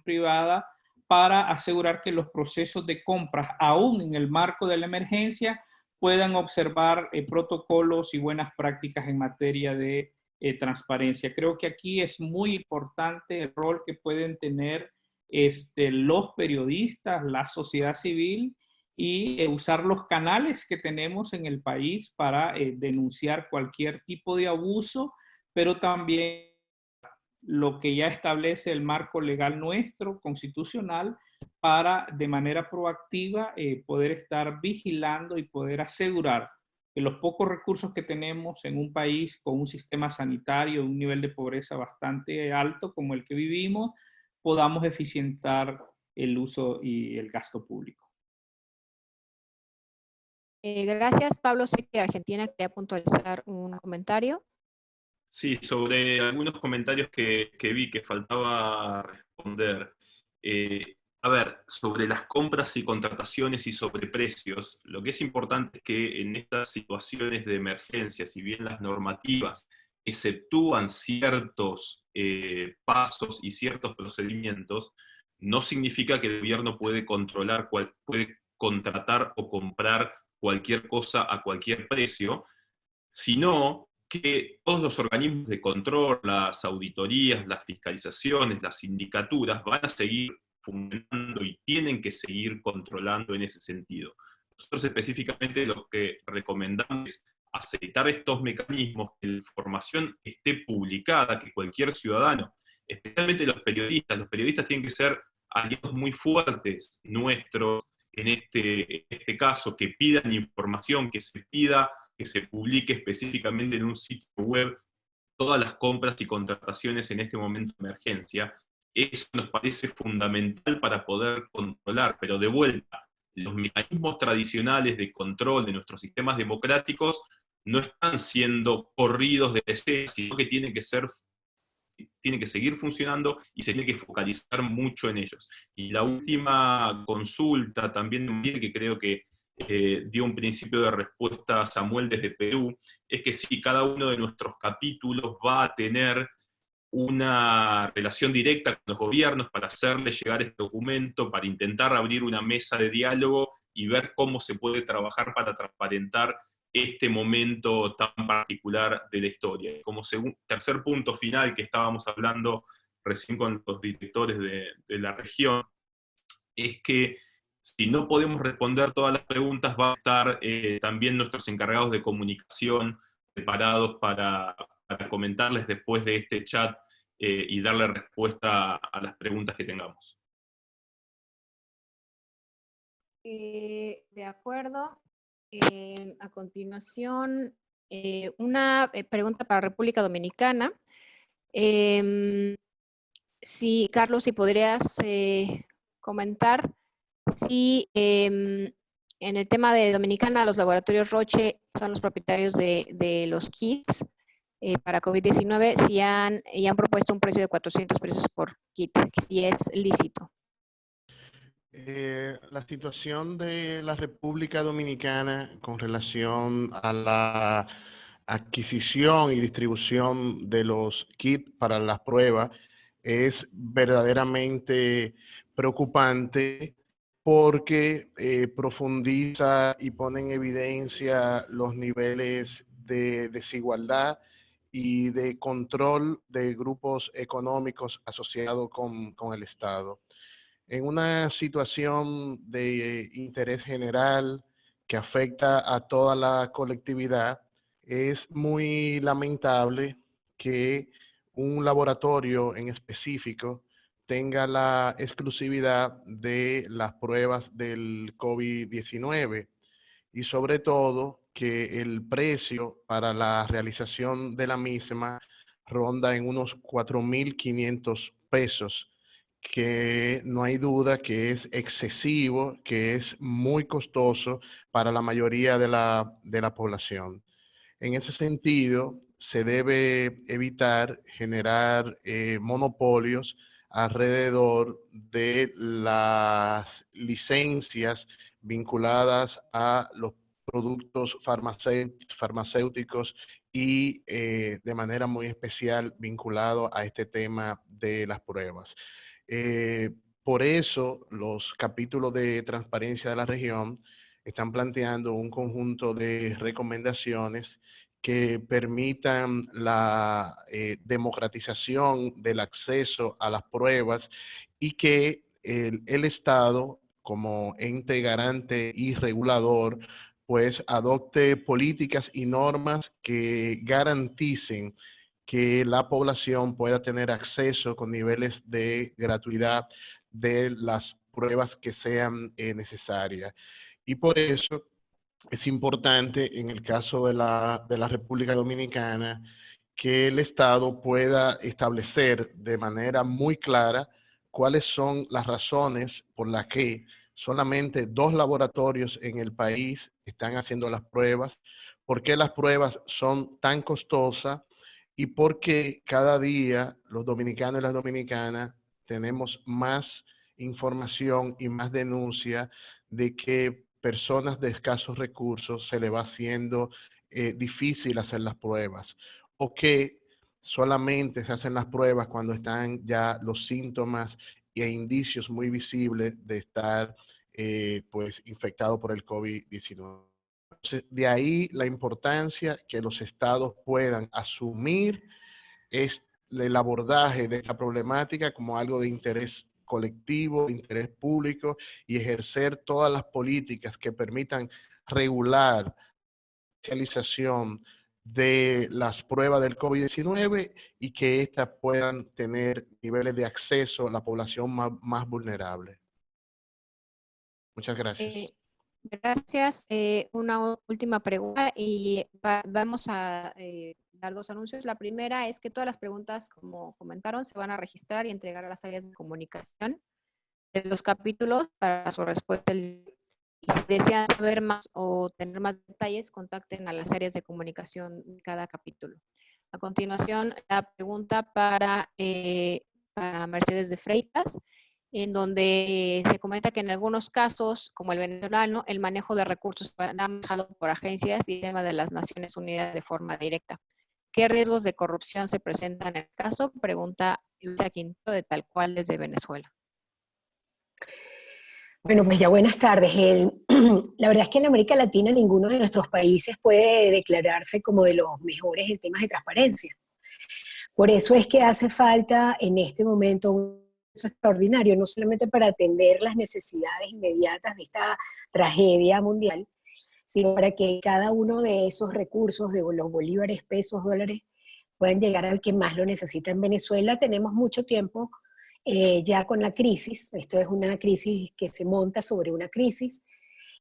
privada, para asegurar que los procesos de compras, aún en el marco de la emergencia, puedan observar protocolos y buenas prácticas en materia de transparencia. Creo que aquí es muy importante el rol que pueden tener los periodistas, la sociedad civil, y usar los canales que tenemos en el país para denunciar cualquier tipo de abuso, pero también lo que ya establece el marco legal nuestro, constitucional, para de manera proactiva poder estar vigilando y poder asegurar que los pocos recursos que tenemos en un país con un sistema sanitario, un nivel de pobreza bastante alto como el que vivimos, podamos eficientar el uso y el gasto público. Gracias, Pablo. Sé que Argentina quería puntualizar un comentario. Sí, sobre algunos comentarios que vi que faltaba responder. A ver, sobre las compras y contrataciones y sobre precios, lo que es importante es que en estas situaciones de emergencia, si bien las normativas exceptúan ciertos pasos y ciertos procedimientos, no significa que el gobierno puede controlar, puede contratar o comprar cualquier cosa a cualquier precio, sino que todos los organismos de control, las auditorías, las fiscalizaciones, las sindicaturas van a seguir funcionando y tienen que seguir controlando en ese sentido. Nosotros específicamente lo que recomendamos es aceitar estos mecanismos, que la información esté publicada, que cualquier ciudadano, especialmente los periodistas tienen que ser aliados muy fuertes nuestros en este caso, que pidan información, que se pida que se publique específicamente en un sitio web todas las compras y contrataciones en este momento de emergencia. Eso nos parece fundamental para poder controlar, pero de vuelta, los mecanismos tradicionales de control de nuestros sistemas democráticos no están siendo corridos de escena, sino que tienen que seguir funcionando y se tiene que focalizar mucho en ellos. Y la última consulta también, que creo que dio un principio de respuesta a Samuel desde Perú, es que sí, cada uno de nuestros capítulos va a tener una relación directa con los gobiernos para hacerle llegar este documento, para intentar abrir una mesa de diálogo y ver cómo se puede trabajar para transparentar este momento tan particular de la historia. Como tercer punto final que estábamos hablando recién con los directores de la región, es que si no podemos responder todas las preguntas, va a estar también nuestros encargados de comunicación preparados para comentarles después de este chat y darle respuesta a las preguntas que tengamos. De acuerdo. A continuación, una pregunta para República Dominicana. Sí, Carlos, si podrías comentar si en el tema de Dominicana, los laboratorios Roche son los propietarios de los kits para COVID-19, si han propuesto un precio de 400 pesos por kit, que si es lícito. La situación de la República Dominicana con relación a la adquisición y distribución de los kits para las pruebas es verdaderamente preocupante, porque profundiza y pone en evidencia los niveles de desigualdad y de control de grupos económicos asociados con el Estado. En una situación de interés general que afecta a toda la colectividad, es muy lamentable que un laboratorio en específico tenga la exclusividad de las pruebas del COVID-19 y sobre todo que el precio para la realización de la misma ronda en unos 4.500 pesos, que no hay duda que es excesivo, que es muy costoso para la mayoría de la población. En ese sentido, se debe evitar generar monopolios alrededor de las licencias vinculadas a los productos farmacéuticos y de manera muy especial vinculado a este tema de las pruebas. Por eso, los capítulos de transparencia de la región están planteando un conjunto de recomendaciones que permitan la democratización del acceso a las pruebas y que el Estado, como ente garante y regulador, pues adopte políticas y normas que garanticen que la población pueda tener acceso con niveles de gratuidad de las pruebas que sean necesarias. Y por eso es importante en el caso de la República Dominicana que el Estado pueda establecer de manera muy clara cuáles son las razones por las que solamente 2 laboratorios en el país están haciendo las pruebas, por qué las pruebas son tan costosas y por qué cada día los dominicanos y las dominicanas tenemos más información y más denuncia de que personas de escasos recursos se le va haciendo difícil hacer las pruebas, o que solamente se hacen las pruebas cuando están ya los síntomas e indicios muy visibles de estar pues infectado por el COVID-19. Entonces, de ahí la importancia que los estados puedan asumir el abordaje de esta problemática como algo de interés colectivo, de interés público, y ejercer todas las políticas que permitan regular la realización de las pruebas del COVID-19 y que éstas puedan tener niveles de acceso a la población más vulnerable. Muchas gracias. Gracias. Una última pregunta y vamos a dar 2 anuncios. La primera es que todas las preguntas, como comentaron, se van a registrar y entregar a las áreas de comunicación de los capítulos para su respuesta. Y si desean saber más o tener más detalles, contacten a las áreas de comunicación de cada capítulo. A continuación, la pregunta para Mercedes de Freitas, en donde se comenta que en algunos casos, como el venezolano, el manejo de recursos será manejado por agencias y tema de las Naciones Unidas de forma directa. ¿Qué riesgos de corrupción se presentan en el caso? Pregunta Luisa Quinto, de Tal Cual, desde Venezuela. Bueno, pues ya buenas tardes. La verdad es que en América Latina ninguno de nuestros países puede declararse como de los mejores en temas de transparencia. Por eso es que hace falta en este momento un esfuerzo extraordinario, no solamente para atender las necesidades inmediatas de esta tragedia mundial, sino para que cada uno de esos recursos, de los bolívares, pesos, dólares, puedan llegar al que más lo necesita. En Venezuela tenemos mucho tiempo ya con la crisis. Esto es una crisis que se monta sobre una crisis,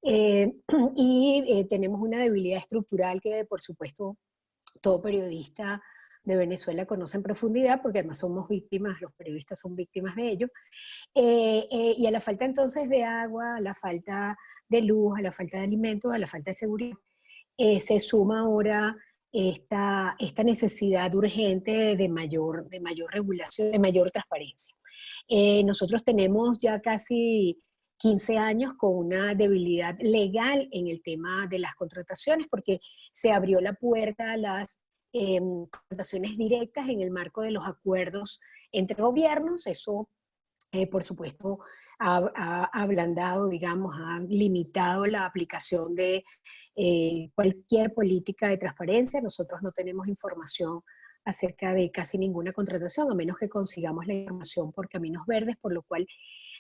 y tenemos una debilidad estructural que, por supuesto, todo periodista de Venezuela conoce en profundidad, porque además somos víctimas, los periodistas son víctimas de ello, y a la falta entonces de agua, a la falta de luz, a la falta de alimentos, a la falta de seguridad, se suma ahora esta necesidad urgente de mayor regulación, de mayor transparencia. Nosotros tenemos ya casi 15 años con una debilidad legal en el tema de las contrataciones, porque se abrió la puerta a las contrataciones directas en el marco de los acuerdos entre gobiernos. Eso, por supuesto, ha ablandado, digamos, ha limitado la aplicación de cualquier política de transparencia. Nosotros no tenemos información acerca de casi ninguna contratación, a menos que consigamos la información por caminos verdes, por lo cual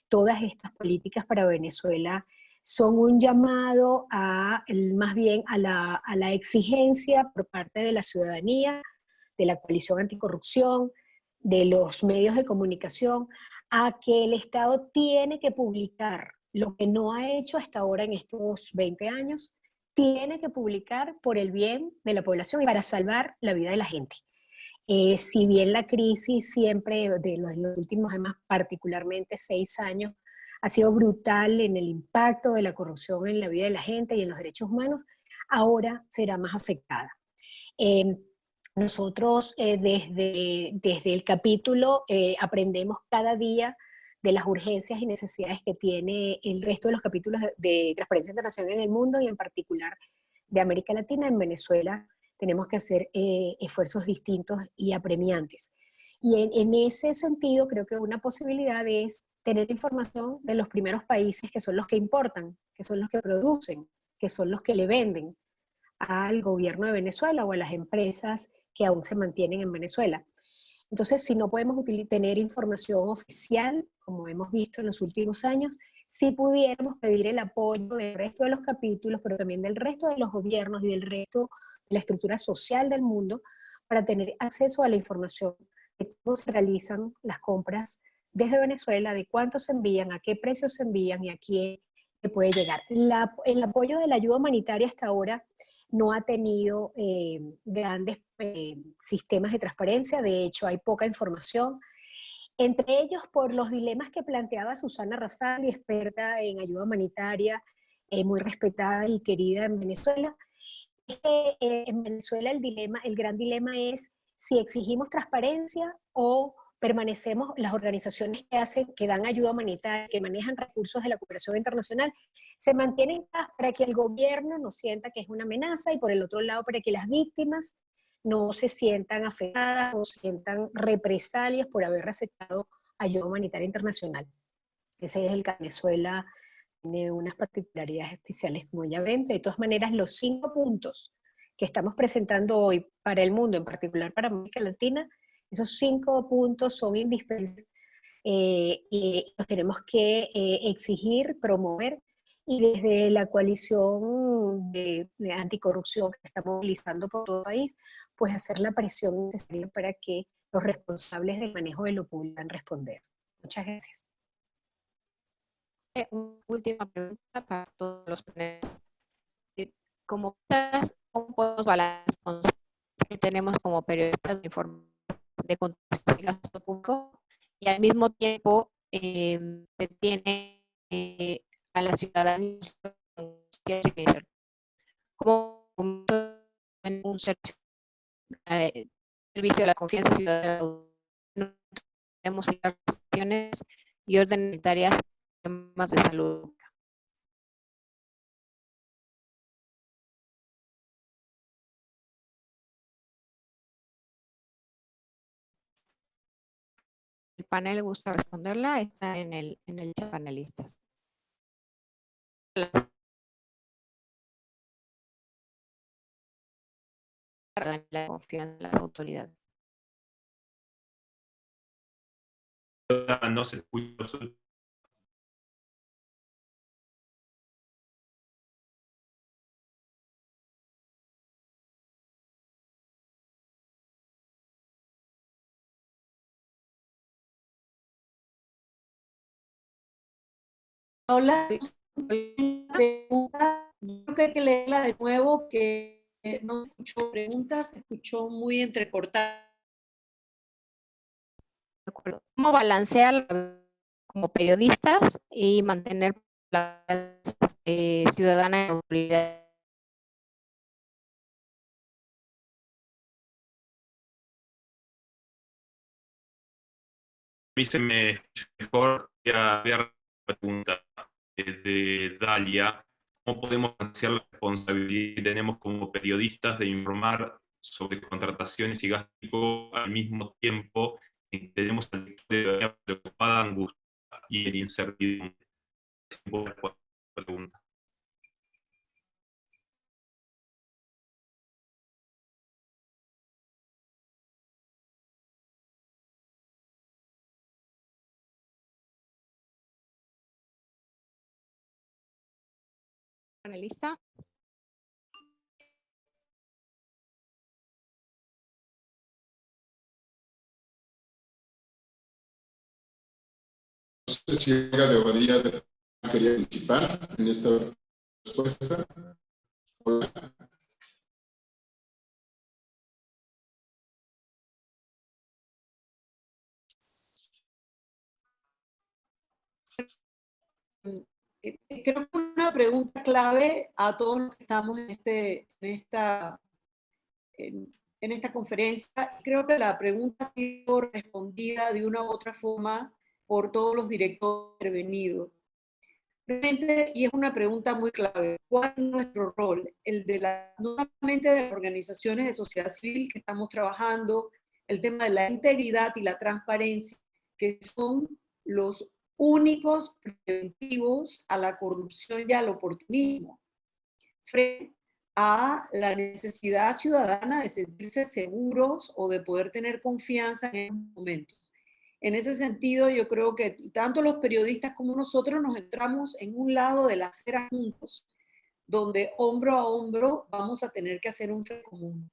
todas estas políticas para Venezuela son un llamado más bien a la exigencia por parte de la ciudadanía de la coalición anticorrupción, de los medios de comunicación, a que el Estado tiene que publicar lo que no ha hecho hasta ahora en estos 20 años, tiene que publicar por el bien de la población y para salvar la vida de la gente. Si bien la crisis siempre, de los últimos, además, particularmente 6 años, ha sido brutal en el impacto de la corrupción en la vida de la gente y en los derechos humanos, ahora será más afectada. Nosotros desde el capítulo aprendemos cada día de las urgencias y necesidades que tiene el resto de los capítulos de Transparencia Internacional en el mundo y en particular de América Latina. En Venezuela tenemos que hacer esfuerzos distintos y apremiantes. Y en ese sentido creo que una posibilidad es tener información de los primeros países que son los que importan, que son los que producen, que son los que le venden al gobierno de Venezuela o a las empresas que aún se mantienen en Venezuela. Entonces, si no podemos tener información oficial, como hemos visto en los últimos años, sí pudiéramos pedir el apoyo del resto de los capítulos, pero también del resto de los gobiernos y del resto de la estructura social del mundo, para tener acceso a la información de cómo se realizan las compras desde Venezuela, de cuánto se envían, a qué precios se envían y a quién puede llegar. El apoyo de la ayuda humanitaria hasta ahora no ha tenido grandes sistemas de transparencia, de hecho hay poca información, entre ellos por los dilemas que planteaba Susana Rafali, experta en ayuda humanitaria, muy respetada y querida en Venezuela. Es que en Venezuela el gran dilema es si exigimos transparencia o permanecemos, las organizaciones que dan ayuda humanitaria, que manejan recursos de la cooperación internacional, se mantienen para que el gobierno no sienta que es una amenaza y por el otro lado para que las víctimas no se sientan afectadas o sientan represalias por haber aceptado ayuda humanitaria internacional. Ese es el que Venezuela tiene unas particularidades especiales, como ya ven. De todas maneras, los 5 puntos que estamos presentando hoy para el mundo, en particular para América Latina, esos 5 puntos son indispensables y los tenemos que exigir, promover, y desde la coalición de anticorrupción que está movilizando por todo el país, pues hacer la presión necesaria para que los responsables del manejo de lo público puedan responder. Muchas gracias. Una última pregunta para todos los panelistas. ¿Cómo podemos balancear la responsabilidad que tenemos como periodistas de información de contexto y gasto público y al mismo tiempo se tiene a la ciudadanía como un servicio de la confianza ciudadana? No tenemos acciones y orden sanitarias en temas de salud. El panel gusta responderla, está en el chat panelistas. La confianza en las autoridades. No se escucha. Hola, pregunta, creo que hay que leerla de nuevo, que no escuchó preguntas, se escuchó muy entrecortada. De acuerdo. ¿Cómo balancear como periodistas y mantener la ciudadana en autoridad? A mí se me escucha mejor. Voy a la pregunta de Dalia. ¿Cómo podemos hacer la responsabilidad que tenemos como periodistas de informar sobre contrataciones y gastos al mismo tiempo en que tenemos al lector preocupada, angustia y en incertidumbre? Pregunta. Panelista. sé si Olga de Obadía quería participar en esta respuesta. Hola. Creo que una pregunta clave a todos los que estamos en esta conferencia, creo que la pregunta ha sido respondida de una u otra forma por todos los directores intervenidos. Realmente, y es una pregunta muy clave, ¿cuál es nuestro rol? El de no solamente de las organizaciones de sociedad civil que estamos trabajando, el tema de la integridad y la transparencia, que son los únicos preventivos a la corrupción y al oportunismo, frente a la necesidad ciudadana de sentirse seguros o de poder tener confianza en estos momentos. En ese sentido, yo creo que tanto los periodistas como nosotros nos entramos en un lado de la acera juntos, donde hombro a hombro vamos a tener que hacer un frente común.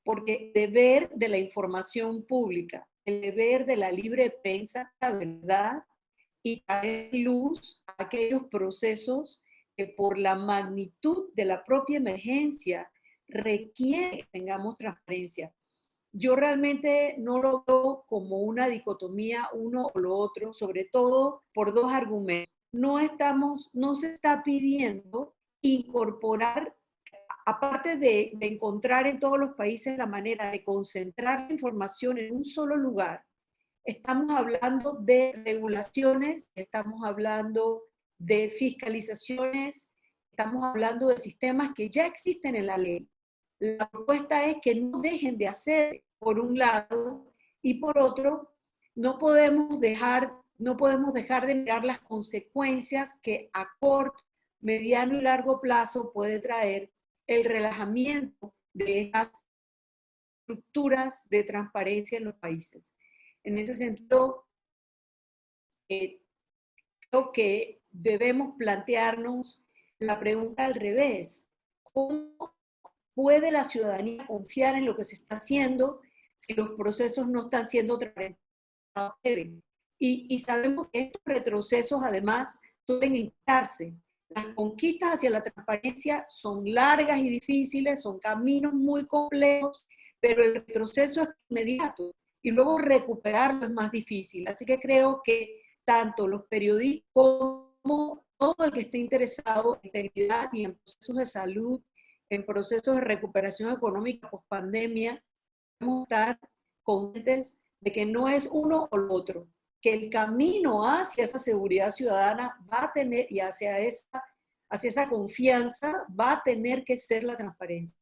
Porque el deber de la información pública, el deber de la libre prensa, la verdad, y traer luz a aquellos procesos que por la magnitud de la propia emergencia requiere que tengamos transparencia. Yo realmente no lo veo como una dicotomía uno o lo otro, sobre todo por dos argumentos. No se está pidiendo incorporar, aparte de encontrar en todos los países la manera de concentrar la información en un solo lugar, estamos hablando de regulaciones, estamos hablando de fiscalizaciones, estamos hablando de sistemas que ya existen en la ley. La propuesta es que no dejen de hacer, por un lado, y por otro, no podemos dejar de mirar las consecuencias que a corto, mediano y largo plazo puede traer el relajamiento de esas estructuras de transparencia en los países. En ese sentido, creo que debemos plantearnos la pregunta al revés. ¿Cómo puede la ciudadanía confiar en lo que se está haciendo si los procesos no están siendo transparentados? Y sabemos que estos retrocesos además suelen indicarse. Las conquistas hacia la transparencia son largas y difíciles, son caminos muy complejos, pero el retroceso es inmediato y luego recuperarlo es más difícil. Así que creo que tanto los periodistas como todo el que esté interesado en integridad y en procesos de salud, en procesos de recuperación económica post pandemia, debemos estar conscientes de que no es uno o lo otro, que el camino hacia esa seguridad ciudadana va a tener, y hacia esa confianza, va a tener que ser la transparencia.